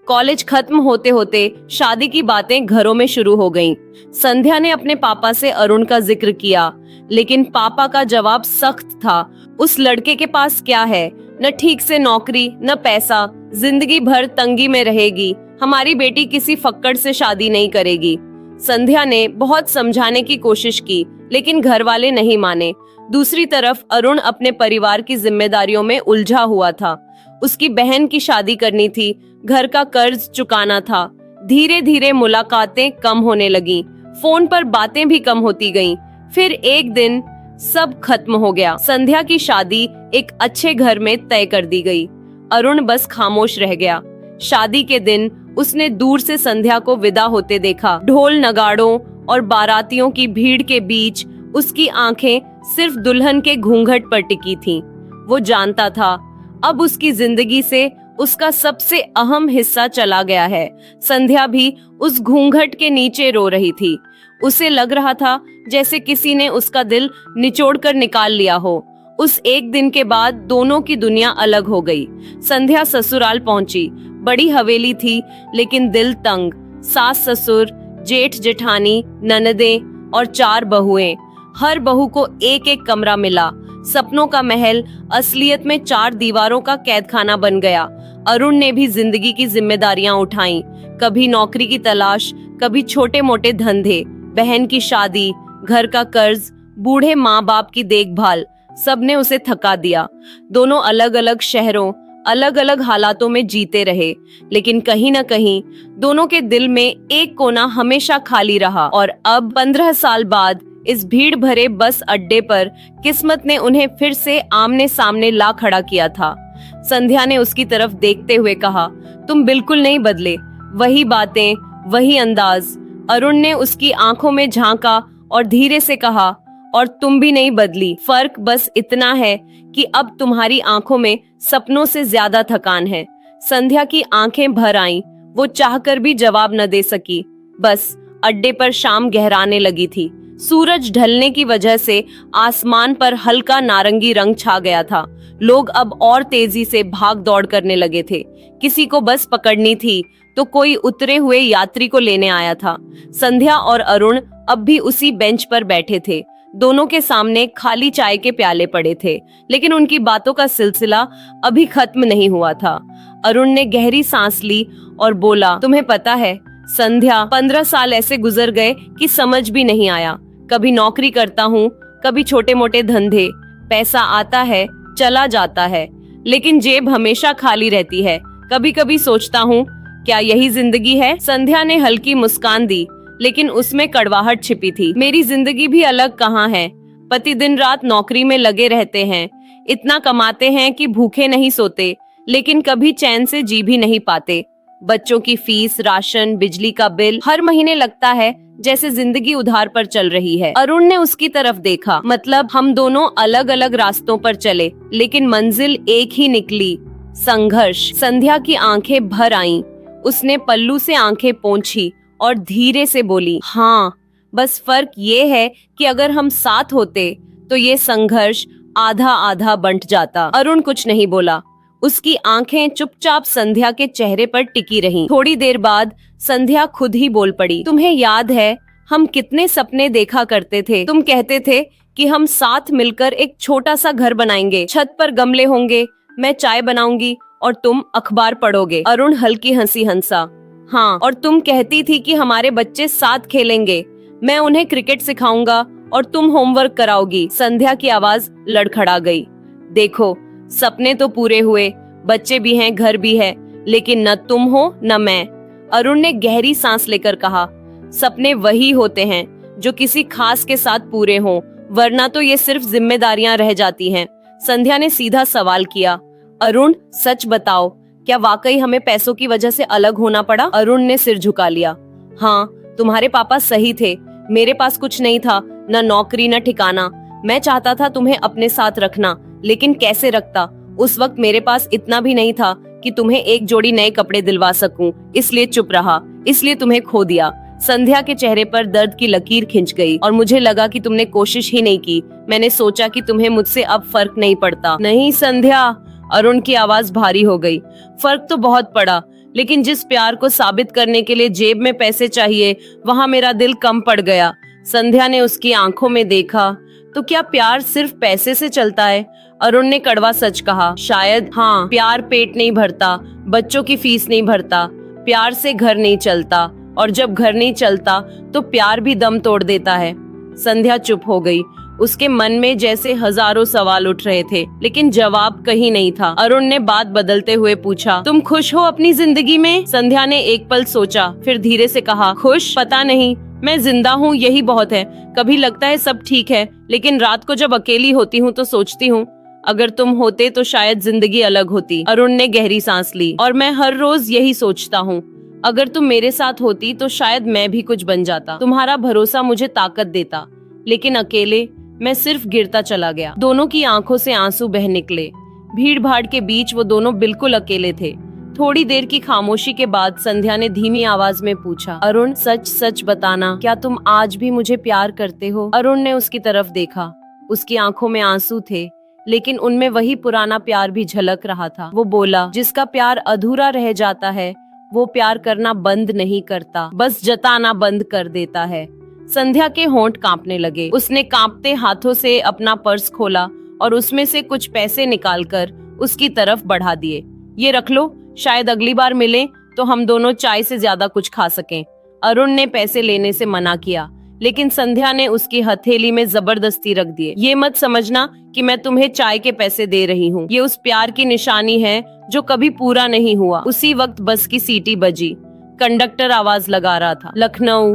College खत्म होते होते शादी की बातें घरों में शुरू हो गईं। संध्या ने अपने पापा से अरुण का जिक्र किया, लेकिन पापा का जवाब सख्त था। उस लड़के के पास क्या है, न ठीक से नौकरी न पैसा, जिंदगी भर तंगी में रहेगी। हमारी बेटी किसी फक्कड़ से शादी नहीं करेगी। संध्या ने बहुत समझाने की कोशिश की, लेकिन घर वाले नहीं माने। दूसरी तरफ अरुण अपने परिवार की जिम्मेदारियों में उलझा हुआ था। उसकी बहन की शादी करनी थी, घर का कर्ज चुकाना था। धीरे धीरे मुलाकातें कम होने लगी, फोन पर बातें भी कम होती गईं। फिर एक दिन सब खत्म हो गया। संध्या की शादी एक अच्छे घर में तय कर दी गई। अरुण बस खामोश रह गया। शादी के दिन उसने दूर से संध्या को विदा होते देखा। ढोल नगाड़ों और बारातियों की भीड़ के बीच उसकी आंखें सिर्फ दुल्हन के घूंघट पर टिकी थीं। वो जानता था अब उसकी जिंदगी से उसका सबसे अहम हिस्सा चला गया है। संध्या भी उस घूंघट के नीचे रो रही थी। उसे लग रहा था जैसे किसी ने उसका दिल निचोड़ कर निकाल लिया हो। उस एक दिन के बाद दोनों की दुनिया अलग हो गई। संध्या ससुराल पहुंची। बड़ी हवेली थी, लेकिन दिल तंग। सास ससुर, जेठ जेठानी, ननदें और 4 बहुएं। हर बहू को एक एक कमरा मिला। सपनों का महल असलियत में 4 दीवारों का कैदखाना बन गया। अरुण ने भी जिंदगी की जिम्मेदारियां उठाई। कभी नौकरी की तलाश, कभी छोटे मोटे धंधे, बहन की शादी, घर का कर्ज, बूढ़े माँ बाप की देखभाल, सबने उसे थका दिया। दोनों अलग अलग शहरों, अलग अलग हालातों में जीते रहे, लेकिन कहीं न कहीं दोनों के दिल में एक कोना हमेशा खाली रहा। और अब 15 साल बाद इस भीड़ भरे बस अड्डे पर किस्मत ने उन्हें फिर से आमने सामने ला खड़ा किया था। संध्या ने उसकी तरफ देखते हुए कहा, तुम बिल्कुल नहीं बदले। वही बातें, वही अंदाज। अरुण ने उसकी आंखों में झांका और धीरे से कहा, और तुम भी नहीं बदली। फर्क बस इतना है कि अब तुम्हारी आंखों में सपनों से ज्यादा थकान है। संध्या की आंखें भर आईं। वो चाहकर भी जवाब न दे सकी। बस अड्डे पर शाम गहराने लगी थी। सूरज ढलने की वजह से आसमान पर हल्का नारंगी रंग छा गया था। लोग अब और तेजी से भाग दौड़ करने लगे थे। किसी को बस पकड़नी थी तो कोई उतरे हुए यात्री को लेने आया था। संध्या और अरुण अब भी उसी बेंच पर बैठे थे। दोनों के सामने खाली चाय के प्याले पड़े थे, लेकिन उनकी बातों का सिलसिला अभी खत्म नहीं हुआ था। अरुण ने गहरी सांस ली और बोला, तुम्हें पता है संध्या, 15 साल ऐसे गुजर गए कि समझ भी नहीं आया। कभी नौकरी करता हूँ, कभी छोटे मोटे धंधे। पैसा आता है, चला जाता है, लेकिन जेब हमेशा खाली रहती है। कभी कभी सोचता हूँ, क्या यही जिंदगी है? संध्या ने हल्की मुस्कान दी, लेकिन उसमें कड़वाहट छिपी थी। मेरी जिंदगी भी अलग कहाँ है। पति दिन रात नौकरी में लगे रहते हैं, इतना कमाते हैं कि भूखे नहीं सोते, लेकिन कभी चैन से जी भी नहीं पाते। बच्चों की फीस, राशन, बिजली का बिल, हर महीने लगता है जैसे जिंदगी उधार पर चल रही है। अरुण ने उसकी तरफ देखा। मतलब हम दोनों अलग अलग रास्तों पर चले, लेकिन मंजिल एक ही निकली, संघर्ष। संध्या की आंखें भर आईं। उसने पल्लू से आंखें पोंछी और धीरे से बोली, हाँ, बस फर्क ये है कि अगर हम साथ होते तो ये संघर्ष आधा आधा बंट जाता। अरुण कुछ नहीं बोला। उसकी आंखें चुपचाप संध्या के चेहरे पर टिकी रहीं। थोड़ी देर बाद संध्या खुद ही बोल पड़ी, तुम्हें याद है हम कितने सपने देखा करते थे? तुम कहते थे कि हम साथ मिलकर एक छोटा सा घर बनाएंगे, छत पर गमले होंगे, मैं चाय बनाऊंगी और तुम अखबार पढ़ोगे। अरुण हल्की हंसी हंसा। हाँ, और तुम कहती थी कि हमारे बच्चे साथ खेलेंगे, मैं उन्हें क्रिकेट सिखाऊंगा और तुम होमवर्क कराओगी। संध्या की आवाज लड़खड़ा गई। देखो, सपने तो पूरे हुए, बच्चे भी हैं, घर भी है, लेकिन न तुम हो न मैं। अरुण ने गहरी सांस लेकर कहा, सपने वही होते हैं जो किसी खास के साथ पूरे हों, वरना तो ये सिर्फ जिम्मेदारियां रह जाती हैं। संध्या ने सीधा सवाल किया, अरुण सच बताओ, क्या वाकई हमें पैसों की वजह से अलग होना पड़ा? अरुण ने सिर झुका लिया। हाँ, तुम्हारे पापा सही थे, मेरे पास कुछ नहीं था, न नौकरी न ठिकाना। मैं चाहता था तुम्हें अपने साथ रखना, लेकिन कैसे रखता? उस वक्त मेरे पास इतना भी नहीं था कि तुम्हें एक जोड़ी नए कपड़े दिलवा सकूं, इसलिए चुप रहा, इसलिए तुम्हें खो दिया। संध्या के चेहरे पर दर्द की लकीर खिंच गई और मुझे लगा कि तुमने कोशिश ही नहीं की। मैंने सोचा कि तुम्हें मुझसे अब फर्क नहीं पड़ता। नहीं संध्या, अरुण की आवाज भारी हो गई। फर्क तो बहुत पड़ा, लेकिन जिस प्यार को साबित करने के लिए जेब में पैसे चाहिए, वहाँ मेरा दिल कम पड़ गया। संध्या ने उसकी आंखों में देखा। तो क्या प्यार सिर्फ पैसे से चलता है? अरुण ने कड़वा सच कहा। शायद हाँ, प्यार पेट नहीं भरता, बच्चों की फीस नहीं भरता, प्यार से घर नहीं चलता, और जब घर नहीं चलता तो प्यार भी दम तोड़ देता है। संध्या चुप हो गई। उसके मन में जैसे हजारों सवाल उठ रहे थे, लेकिन जवाब कहीं नहीं था। अरुण ने बात बदलते हुए पूछा, तुम खुश हो अपनी जिंदगी में? संध्या ने एक पल सोचा, फिर धीरे से कहा, खुश? पता नहीं, मैं जिंदा हूँ, यही बहुत है। कभी लगता है सब ठीक है, लेकिन रात को जब अकेली होती हूँ तो सोचती हूँ, अगर तुम होते तो शायद जिंदगी अलग होती। अरुण ने गहरी सांस ली। और मैं हर रोज यही सोचता हूँ, अगर तुम मेरे साथ होती तो शायद मैं भी कुछ बन जाता। तुम्हारा भरोसा मुझे ताकत देता, लेकिन अकेले मैं सिर्फ गिरता चला गया। दोनों की आंखों से आंसू बह निकले। भीड़ भाड़ के बीच वो दोनों बिल्कुल अकेले थे। थोड़ी देर की खामोशी के बाद संध्या ने धीमी आवाज में पूछा, अरुण सच सच बताना, क्या तुम आज भी मुझे प्यार करते हो? अरुण ने उसकी तरफ देखा। उसकी आंखों में आंसू थे, लेकिन उनमें वही पुराना प्यार भी झलक रहा था। वो बोला, जिसका प्यार अधूरा रह जाता है वो प्यार करना बंद नहीं करता, बस जताना बंद कर देता है। संध्या के होंठ कांपने लगे। उसने कांपते हाथों से अपना पर्स खोला और उसमें से कुछ पैसे निकालकर उसकी तरफ बढ़ा दिए। ये रख लो, शायद अगली बार मिले तो हम दोनों चाय से ज्यादा कुछ खा सकें। अरुण ने पैसे लेने से मना किया, लेकिन संध्या ने उसकी हथेली में जबरदस्ती रख दिए। ये मत समझना कि मैं तुम्हें चाय के पैसे दे रही हूँ, ये उस प्यार की निशानी है जो कभी पूरा नहीं हुआ। उसी वक्त बस की सीटी बजी। कंडक्टर आवाज लगा रहा था, लखनऊ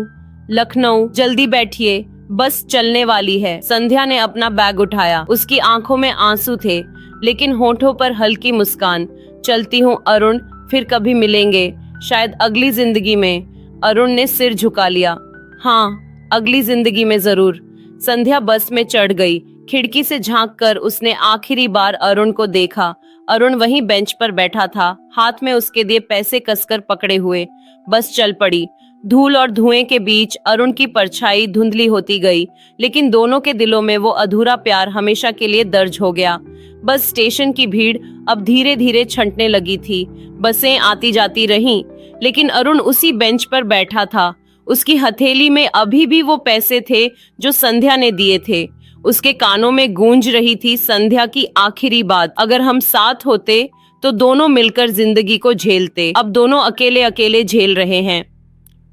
लखनऊ, जल्दी बैठिए, बस चलने वाली है। संध्या ने अपना बैग उठाया। उसकी आंखों में आंसू थे, लेकिन होठों पर हल्की मुस्कान। चलती हूँ अरुण, फिर कभी मिलेंगे, शायद अगली जिंदगी में। अरुण ने सिर झुका लिया। हाँ, अगली जिंदगी में जरूर। संध्या बस में चढ़ गई। खिड़की से झांककर उसने आखिरी बार अरुण को देखा। अरुण वहीं बेंच पर बैठा था, हाथ में उसके दिए पैसे कसकर पकड़े हुए। बस चल पड़ी। धूल और धुएं के बीच अरुण की परछाई धुंधली होती गई, लेकिन दोनों के दिलों में वो अधूरा प्यार हमेशा के लिए दर्ज हो गया। बस स्टेशन की भीड़ अब धीरे धीरे छंटने लगी थी। बसें आती जाती रहीं, लेकिन अरुण उसी बेंच पर बैठा था। उसकी हथेली में अभी भी वो पैसे थे जो संध्या ने दिए थे। उसके कानों में गूंज रही थी संध्या की आखिरी बात, अगर हम साथ होते तो दोनों मिलकर जिंदगी को झेलते, अब दोनों अकेले अकेले झेल रहे हैं।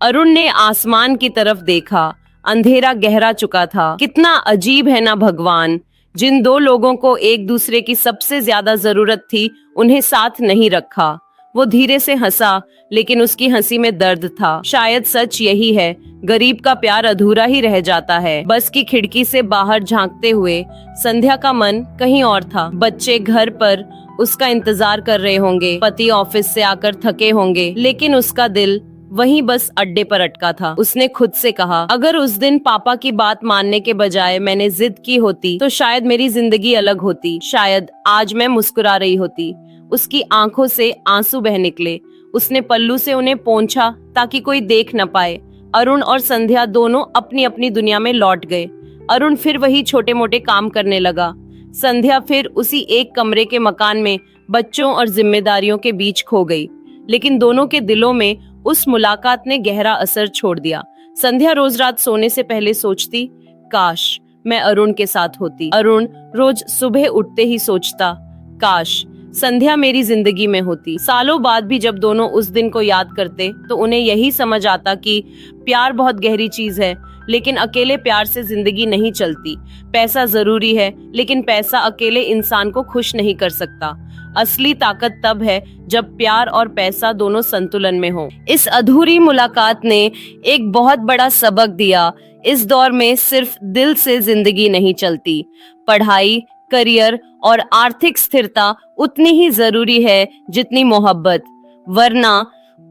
अरुण ने आसमान की तरफ देखा। अंधेरा गहरा चुका था। कितना अजीब है ना भगवान, जिन दो लोगों को एक दूसरे की सबसे ज्यादा जरूरत थी, उन्हें साथ नहीं रखा। वो धीरे से हंसा, लेकिन उसकी हंसी में दर्द था। शायद सच यही है, गरीब का प्यार अधूरा ही रह जाता है। बस की खिड़की से बाहर झांकते हुए संध्या का मन कहीं और था। बच्चे घर पर उसका इंतजार कर रहे होंगे, पति ऑफिस से आकर थके होंगे, लेकिन उसका दिल वहीं बस अड्डे पर अटका था। उसने खुद से कहा, अगर उस दिन पापा की बात मानने के बजाय मैंने जिद की होती तो शायद मेरी जिंदगी अलग होती, शायद आज मैं मुस्कुरा रही होती। उसकी आंखों से आंसू बह निकले। उसने पल्लू से उन्हें पोंछा ताकि कोई देख न पाए। अरुण और संध्या दोनों अपनी अपनी दुनिया में लौट गए। अरुण फिर वही छोटे मोटे काम करने लगा। संध्या फिर उसी एक कमरे के मकान में बच्चों और जिम्मेदारियों के बीच खो गई। लेकिन दोनों के दिलों में उस मुलाकात ने गहरा असर छोड़ दिया। संध्या रोज रात सोने से पहले सोचती, काश मैं अरुण के साथ होती। अरुण रोज सुबह उठते ही सोचता, काश संध्या मेरी जिंदगी में होती। सालों बाद भी जब दोनों उस दिन को याद करते तो उन्हें यही समझ आता कि प्यार बहुत गहरी चीज है, लेकिन अकेले प्यार से जिंदगी नहीं चलती। पैसा जरूरी है, लेकिन पैसा अकेले इंसान को खुश नहीं कर सकता। असली ताकत तब है जब प्यार और पैसा दोनों संतुलन में हो। इस अधूरी मुलाकात ने एक बहुत बड़ा सबक दिया। इस दौर में सिर्फ दिल से जिंदगी नहीं चलती। पढ़ाई, करियर और आर्थिक स्थिरता उतनी ही जरूरी है जितनी मोहब्बत, वरना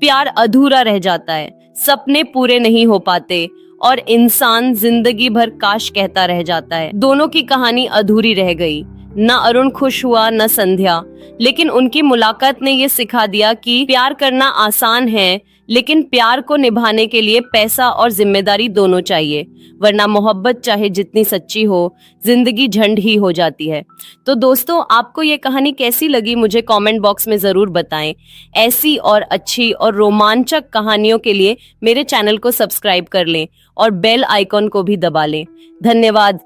प्यार अधूरा रह जाता है, सपने पूरे नहीं हो पाते और इंसान जिंदगी भर काश कहता रह जाता है। दोनों की कहानी अधूरी रह गई। न अरुण खुश हुआ न संध्या, लेकिन उनकी मुलाकात ने ये सिखा दिया कि प्यार करना आसान है, लेकिन प्यार को निभाने के लिए पैसा और जिम्मेदारी दोनों चाहिए, वरना मोहब्बत चाहे जितनी सच्ची हो, जिंदगी झंड ही हो जाती है। तो दोस्तों, आपको ये कहानी कैसी लगी मुझे कमेंट बॉक्स में जरूर बताएं। ऐसी और अच्छी और रोमांचक कहानियों के लिए मेरे चैनल को सब्सक्राइब कर लें और बेल आइकॉन को भी दबा लें। धन्यवाद।